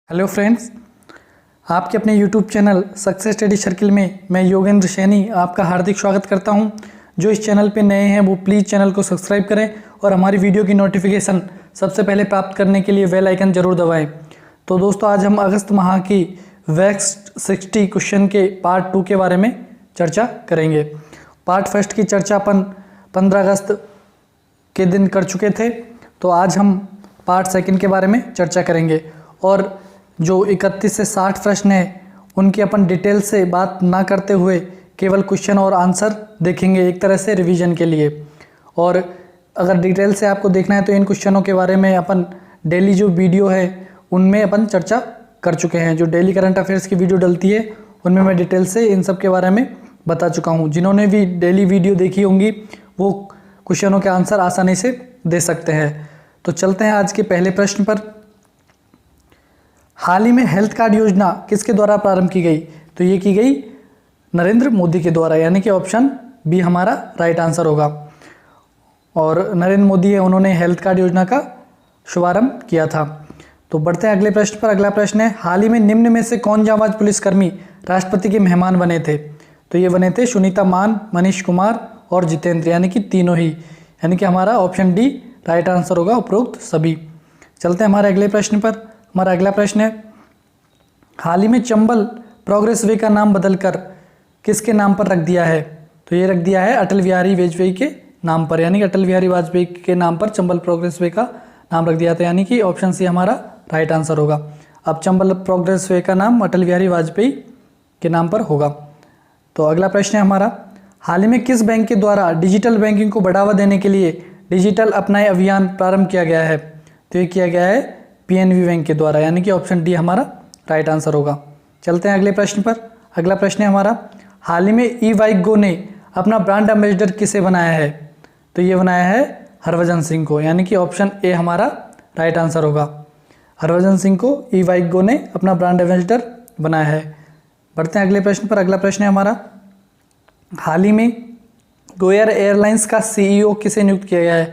Hello friends, आपके अपने YouTube channel success study circle में मैं योगेंद्र सैनी आपका हार्दिक स्वागत करता हूं। जो इस चैनल पे नए हैं वो प्लीज़ चैनल को सब्सक्राइब करें और हमारी वीडियो की नोटिफिकेशन सबसे पहले प्राप्त करने के लिए बेल आइकन जरूर दबाएं। तो दोस्तों, आज हम अगस्त माह की वैक्स 60 क्वेश्चन के पार्ट 2 के बारे में चर्चा करेंगे। पार्ट फर्स्ट की चर्चा अपन 15 अगस्त के दिन कर चुके थे, तो आज हम पार्ट सेकंड के बारे में चर्चा करेंगे। और जो 31 से 60 प्रश्न हैं उनकी अपन डिटेल से बात ना करते हुए केवल क्वेश्चन और आंसर देखेंगे, एक तरह से रिवीजन के लिए। और अगर डिटेल से आपको देखना है तो इन क्वेश्चनों के बारे में अपन डेली जो वीडियो है उनमें अपन चर्चा कर चुके हैं। जो डेली करंट अफेयर्स की वीडियो डलती है उनमें मैं डिटेल से इन सब के बारे में बता चुका हूँ। जिन्होंने भी डेली वीडियो देखी होंगी वो क्वेश्चनों के आंसर आसानी से दे सकते हैं। तो चलते हैं आज के पहले प्रश्न पर। हाल ही में हेल्थ कार्ड योजना किसके द्वारा प्रारंभ की गई? तो ये की गई नरेंद्र मोदी के द्वारा, यानी कि ऑप्शन बी हमारा राइट आंसर होगा। और नरेंद्र मोदी है, उन्होंने हेल्थ कार्ड योजना का शुभारंभ किया था। तो बढ़ते हैं अगले प्रश्न पर। अगला प्रश्न है, हाल ही में निम्न में से कौन जांबाज पुलिसकर्मी राष्ट्रपति के मेहमान बने थे? तो ये बने थे सुनीता मान, मनीष कुमार और जितेंद्र, यानी कि तीनों ही, यानी कि हमारा ऑप्शन डी राइट आंसर होगा, उपरोक्त सभी। चलते हैं हमारे अगले प्रश्न पर। हमारा अगला प्रश्न है, हाल ही में चंबल प्रोग्रेस वे का नाम बदलकर किसके नाम पर रख दिया है? तो ये रख दिया है अटल बिहारी वाजपेयी के नाम पर, यानी कि अटल बिहारी वाजपेयी के नाम पर चंबल प्रोग्रेस वे का नाम रख दिया था, यानी कि ऑप्शन सी हमारा राइट आंसर होगा। अब चंबल प्रोग्रेस वे का नाम अटल बिहारी वाजपेयी के नाम पर होगा। तो अगला प्रश्न है हमारा, हाल ही में किस बैंक के द्वारा डिजिटल बैंकिंग को बढ़ावा देने के लिए डिजिटल अपनाए अभियान प्रारंभ किया गया है? तो ये किया गया है पीएनबी बैंक के द्वारा, यानी कि ऑप्शन डी हमारा राइट आंसर होगा। चलते हैं अगले प्रश्न पर। अगला प्रश्न है हमारा, हाल ही में ई बाइक गो ने अपना ब्रांड एम्बेसडर किसे बनाया है? तो ये बनाया है हरभजन सिंह को, यानी कि ऑप्शन ए हमारा राइट आंसर होगा। हरभजन सिंह को ई बाइक गो ने अपना ब्रांड एम्बेसडर बनाया है। बढ़ते हैं अगले प्रश्न पर। अगला प्रश्न है हमारा, हाल ही में गोएयर एयरलाइंस का सीईओ किसे नियुक्त किया गया है?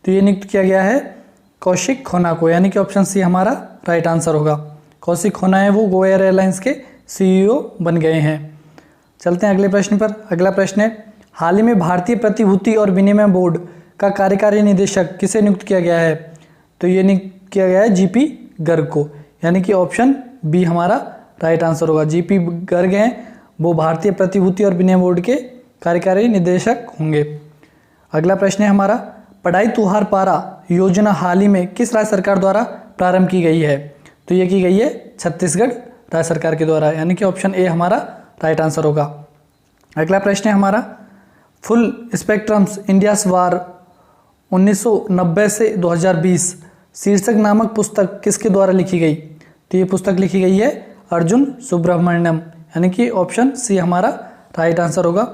तो ये नियुक्त किया गया है कौशिक खोना को, यानी कि ऑप्शन सी हमारा राइट आंसर होगा। कौशिक खोना है वो गोएयर एयरलाइंस के सीईओ बन गए हैं। चलते हैं अगले प्रश्न पर। अगला प्रश्न है, हाल ही में भारतीय प्रतिभूति और विनिमय बोर्ड का कार्यकारी निदेशक किसे नियुक्त किया गया है? तो ये नियुक्त किया गया है जीपी गर्ग को, यानी कि ऑप्शन बी हमारा राइट आंसर होगा। जीपी गर्ग हैं वो भारतीय प्रतिभूति और विनिमय बोर्ड के कार्यकारी निदेशक होंगे। अगला प्रश्न है हमारा, पढ़ाई तुहार पारा योजना हाल ही में किस राज्य सरकार द्वारा प्रारंभ की गई है? तो ये की गई है छत्तीसगढ़ राज्य सरकार के द्वारा, यानी कि ऑप्शन ए हमारा राइट आंसर होगा। अगला प्रश्न है हमारा, फुल स्पेक्ट्रम्स इंडियाज वार 1990 से 2020 शीर्षक नामक पुस्तक किसके द्वारा लिखी गई? तो ये पुस्तक लिखी गई है अर्जुन सुब्रमण्यम, यानी कि ऑप्शन सी हमारा राइट आंसर होगा।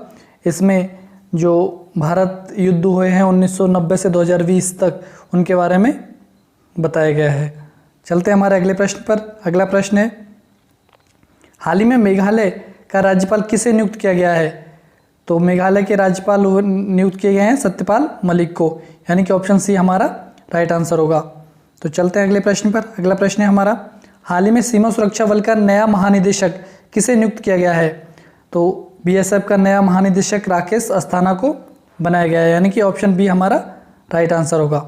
इसमें जो भारत युद्ध हुए हैं 1990 से 2020 तक उनके बारे में बताया गया है। चलते हैं हमारे अगले प्रश्न पर। अगला प्रश्न है, हाल ही में मेघालय का राज्यपाल किसे नियुक्त किया गया है? तो मेघालय के राज्यपाल नियुक्त किए गए हैं सत्यपाल मलिक को, यानी कि ऑप्शन सी हमारा राइट आंसर होगा। तो चलते हैं अगले प्रश्न पर। अगला प्रश्न है हमारा, हाल ही में सीमा सुरक्षा बल का नया महानिदेशक किसे नियुक्त किया गया है? तो बीएसएफ का नया महानिदेशक राकेश अस्थाना को बनाया गया है, यानी कि ऑप्शन बी हमारा राइट आंसर होगा।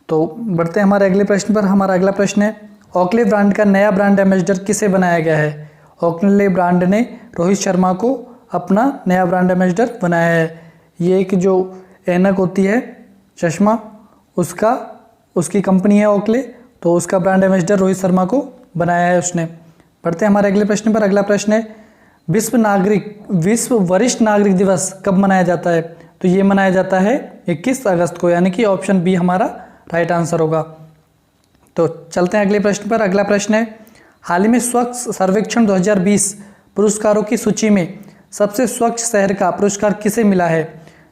तो बढ़ते हैं हमारे अगले प्रश्न पर। हमारा अगला प्रश्न है, ओकले ब्रांड का नया ब्रांड एम्बेसडर किसे बनाया गया है? ओकले ब्रांड ने रोहित शर्मा को अपना नया ब्रांड एम्बेसडर बनाया है। ये एक जो ऐनक होती है, चश्मा, उसकी कंपनी है ओकले, तो उसका ब्रांड एम्बेसडर रोहित शर्मा को बनाया है उसने। बढ़ते हैं हमारे अगले प्रश्न पर। अगला प्रश्न है, विश्व वरिष्ठ नागरिक दिवस कब मनाया जाता है? तो ये मनाया जाता है 21 अगस्त को, यानी कि ऑप्शन बी हमारा राइट आंसर होगा। तो चलते हैं अगले प्रश्न पर। अगला प्रश्न है, हाल ही में स्वच्छ सर्वेक्षण 2020 पुरस्कारों की सूची में सबसे स्वच्छ शहर का पुरस्कार किसे मिला है?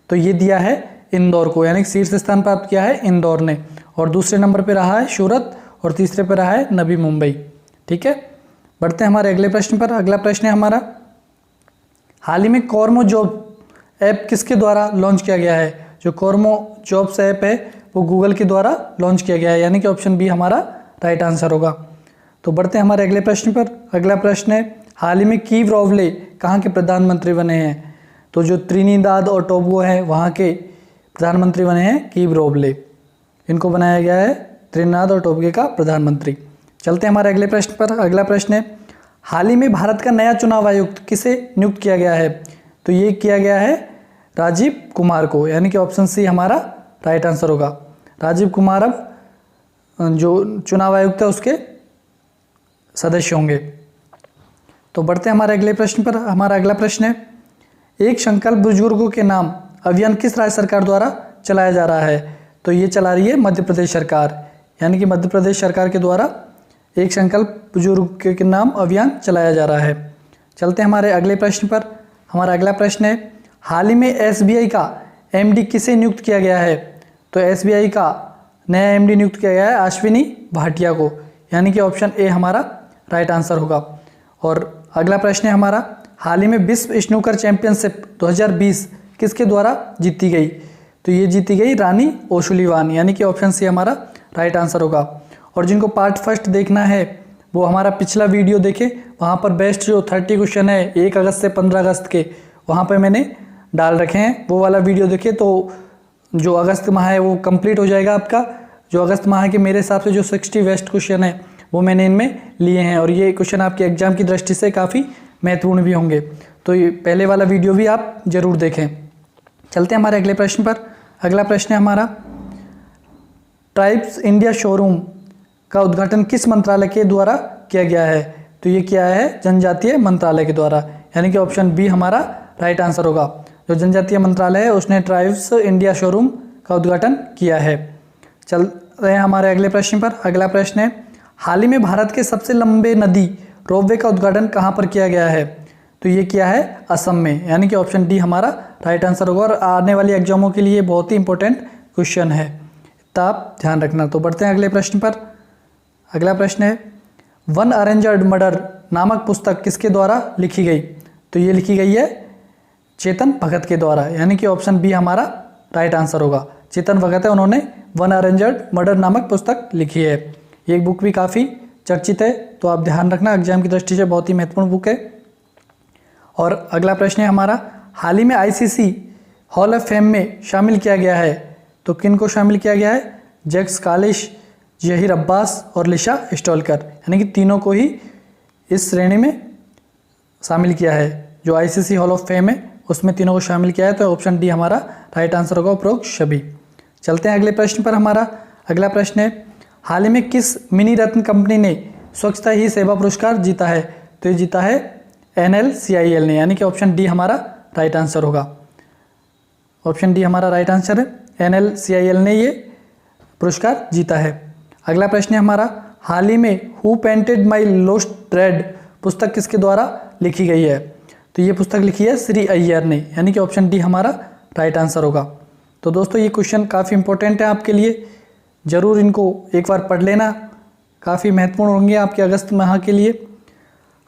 तो ये दिया है इंदौर को, यानी कि शीर्ष स्थान प्राप्त किया है इंदौर ने, और दूसरे नंबर पर रहा है सूरत और तीसरे पर रहा है नवी मुंबई। ठीक है, बढ़ते हैं हमारे अगले प्रश्न पर। अगला प्रश्न है हमारा, हाल ही में कॉर्मो जॉब ऐप किसके द्वारा लॉन्च किया गया है? जो कॉर्मो जॉब्स ऐप है वो गूगल के द्वारा लॉन्च किया गया है, यानी कि ऑप्शन बी हमारा राइट आंसर होगा। तो बढ़ते हैं हमारे अगले प्रश्न पर। अगला प्रश्न है, हाल ही में कीव रोवले कहाँ के प्रधानमंत्री बने हैं? तो जो त्रिनिदाद और टोबगो है वहाँ के प्रधानमंत्री बने हैं कीव रोवले। इनको बनाया गया है त्रिनिदाद और टोबगे का प्रधानमंत्री। चलते हैं हमारे अगले प्रश्न पर। अगला प्रश्न है, हाल ही में भारत का नया चुनाव आयुक्त किसे नियुक्त किया गया है? तो ये किया गया है राजीव कुमार को, यानी कि ऑप्शन सी हमारा राइट आंसर होगा। राजीव कुमार अब जो चुनाव आयुक्त है उसके सदस्य होंगे। तो बढ़ते हैं हमारे अगले प्रश्न पर। हमारा अगला प्रश्न है, एक संकल्प बुजुर्गों के नाम अभियान किस राज्य सरकार द्वारा चलाया जा रहा है? तो ये चला रही है मध्य प्रदेश सरकार, यानी कि मध्य प्रदेश सरकार के द्वारा एक संकल्प बुजुर्ग के नाम अभियान चलाया जा रहा है। चलते हैं हमारे अगले प्रश्न पर। हमारा अगला प्रश्न है, हाल ही में एसबीआई का एमडी किसे नियुक्त किया गया है? तो एसबीआई का नया एमडी नियुक्त किया गया है अश्विनी भाटिया को, यानी कि ऑप्शन ए हमारा राइट आंसर होगा। और अगला प्रश्न है हमारा, हाल ही में विश्व स्नूकर चैंपियनशिप 2020 किसके द्वारा जीती गई? तो ये जीती गई रानी ओसुलीवान, यानी कि ऑप्शन सी हमारा राइट आंसर होगा। और जिनको पार्ट फर्स्ट देखना है वो हमारा पिछला वीडियो देखें, वहाँ पर बेस्ट जो 30 क्वेश्चन है 1 अगस्त से 15 अगस्त के वहाँ पर मैंने डाल रखे हैं, वो वाला वीडियो देखें तो जो अगस्त माह है वो कंप्लीट हो जाएगा आपका। जो अगस्त माह के मेरे हिसाब से जो 60 बेस्ट क्वेश्चन है वो मैंने इनमें लिए हैं, और ये क्वेश्चन आपके एग्जाम की दृष्टि से काफ़ी महत्वपूर्ण भी होंगे, तो ये पहले वाला वीडियो भी आप ज़रूर देखें। चलते हैं हमारे अगले प्रश्न पर। अगला प्रश्न है हमारा, ट्राइब्स इंडिया शोरूम का उद्घाटन किस मंत्रालय के द्वारा किया गया है? तो ये किया है जनजातीय मंत्रालय के द्वारा, यानी कि ऑप्शन बी हमारा राइट आंसर होगा। जो जनजातीय मंत्रालय है उसने ट्राइब्स इंडिया शोरूम का उद्घाटन किया है। चल रहे हैं हमारे अगले प्रश्न पर। अगला प्रश्न है, हाल ही में भारत के सबसे लंबे नदी रोपवे का उद्घाटन कहाँ पर किया गया है? तो ये किया है असम में, यानी कि ऑप्शन डी हमारा राइट आंसर होगा। और आने वाली एग्जामों के लिए बहुत ही इंपॉर्टेंट क्वेश्चन है, तो आप ध्यान रखना। तो बढ़ते हैं अगले प्रश्न पर। अगला प्रश्न है, वन अरेंजर्ड मर्डर नामक पुस्तक किसके द्वारा लिखी गई? तो ये लिखी गई है चेतन भगत के द्वारा, यानी कि ऑप्शन बी हमारा राइट आंसर होगा। चेतन भगत है, उन्होंने वन अरेंजर्ड मर्डर नामक पुस्तक लिखी है। ये बुक भी काफ़ी चर्चित है, तो आप ध्यान रखना, एग्जाम की दृष्टि से बहुत ही महत्वपूर्ण बुक है। और अगला प्रश्न है हमारा, हाल ही में आईसीसी हॉल ऑफ फेम में शामिल किया गया है, तो किन को शामिल किया गया है? जैक्स कालिश, जहीर अब्बास और लिशा स्टोलकर, यानी कि तीनों को ही इस श्रेणी में शामिल किया है। जो आईसीसी हॉल ऑफ फेम है उसमें तीनों को शामिल किया है, तो ऑप्शन डी हमारा राइट आंसर होगा, उपरोक्त सभी। चलते हैं अगले प्रश्न पर। हमारा अगला प्रश्न है, हाल ही में किस मिनी रत्न कंपनी ने स्वच्छता ही सेवा पुरस्कार जीता है? तो ये जीता है NLCIL ने, यानी कि ऑप्शन डी हमारा राइट आंसर होगा। ऑप्शन डी हमारा राइट आंसर है, NLCIL ने ये पुरस्कार जीता है। अगला प्रश्न है हमारा, हाल ही में who painted my lost thread पुस्तक किसके द्वारा लिखी गई है? तो ये पुस्तक लिखी है श्री अय्यर ने, यानी कि ऑप्शन डी हमारा राइट आंसर होगा। तो दोस्तों ये क्वेश्चन काफ़ी इंपॉर्टेंट है आपके लिए, ज़रूर इनको एक बार पढ़ लेना, काफ़ी महत्वपूर्ण होंगे आपके अगस्त माह के लिए।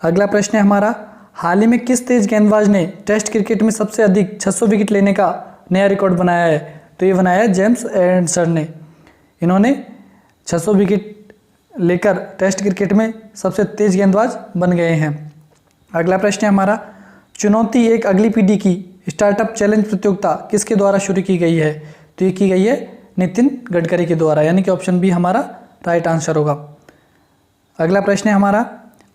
अगला प्रश्न है हमारा, हाल ही में किस तेज गेंदबाज ने टेस्ट क्रिकेट में सबसे अधिक 600 विकेट लेने का नया रिकॉर्ड बनाया है? तो ये बनाया है जेम्स एंडरसन ने। इन्होंने 600 विकेट लेकर टेस्ट क्रिकेट में सबसे तेज गेंदबाज बन गए हैं। अगला प्रश्न है हमारा, चुनौती एक अगली पीढ़ी की स्टार्टअप चैलेंज प्रतियोगिता किसके द्वारा शुरू की गई है? तो ये की गई है नितिन गडकरी के द्वारा, यानी कि ऑप्शन बी हमारा राइट आंसर होगा। अगला प्रश्न है हमारा,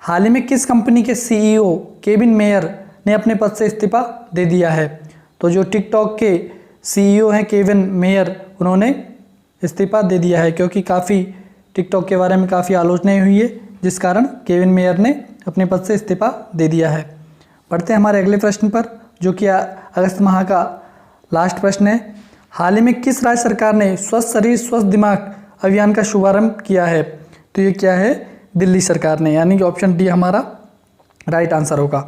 हाल ही में किस कंपनी के CEO केविन मेयर ने अपने पद से इस्तीफा दे दिया है? तो जो टिकटॉक के CEO हैं केविन मेयर, उन्होंने इस्तीफा दे दिया है, क्योंकि काफ़ी टिकटॉक के बारे में काफ़ी आलोचनाएं हुई है, जिस कारण केविन मेयर ने अपने पद से इस्तीफा दे दिया है। बढ़ते हैं हमारे अगले प्रश्न पर, जो कि अगस्त माह का लास्ट प्रश्न है। हाल ही में किस राज्य सरकार ने स्वस्थ शरीर स्वस्थ दिमाग अभियान का शुभारंभ किया है? तो ये क्या है? दिल्ली सरकार ने, यानी कि ऑप्शन डी हमारा राइट आंसर होगा।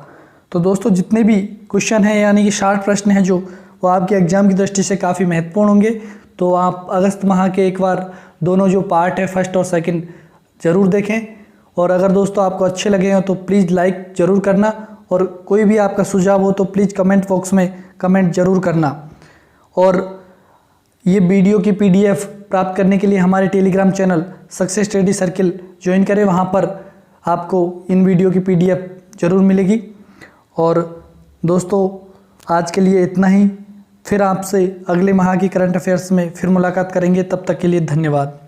तो दोस्तों जितने भी क्वेश्चन हैं, यानी कि 60 प्रश्न हैं जो, वो आपके एग्जाम की दृष्टि से काफ़ी महत्वपूर्ण होंगे। तो आप अगस्त माह के एक बार दोनों जो पार्ट है फर्स्ट और सेकंड ज़रूर देखें। और अगर दोस्तों आपको अच्छे लगे हो तो प्लीज़ लाइक ज़रूर करना, और कोई भी आपका सुझाव हो तो प्लीज़ कमेंट बॉक्स में कमेंट ज़रूर करना। और ये वीडियो की PDF प्राप्त करने के लिए हमारे Telegram channel success study circle join करें। वहाँ पर आपको इन वीडियो की PDF ज़रूर मिलेगी। और दोस्तों आज के लिए इतना ही, फिर आपसे अगले माह की करंट अफेयर्स में फिर मुलाकात करेंगे। तब तक के लिए धन्यवाद।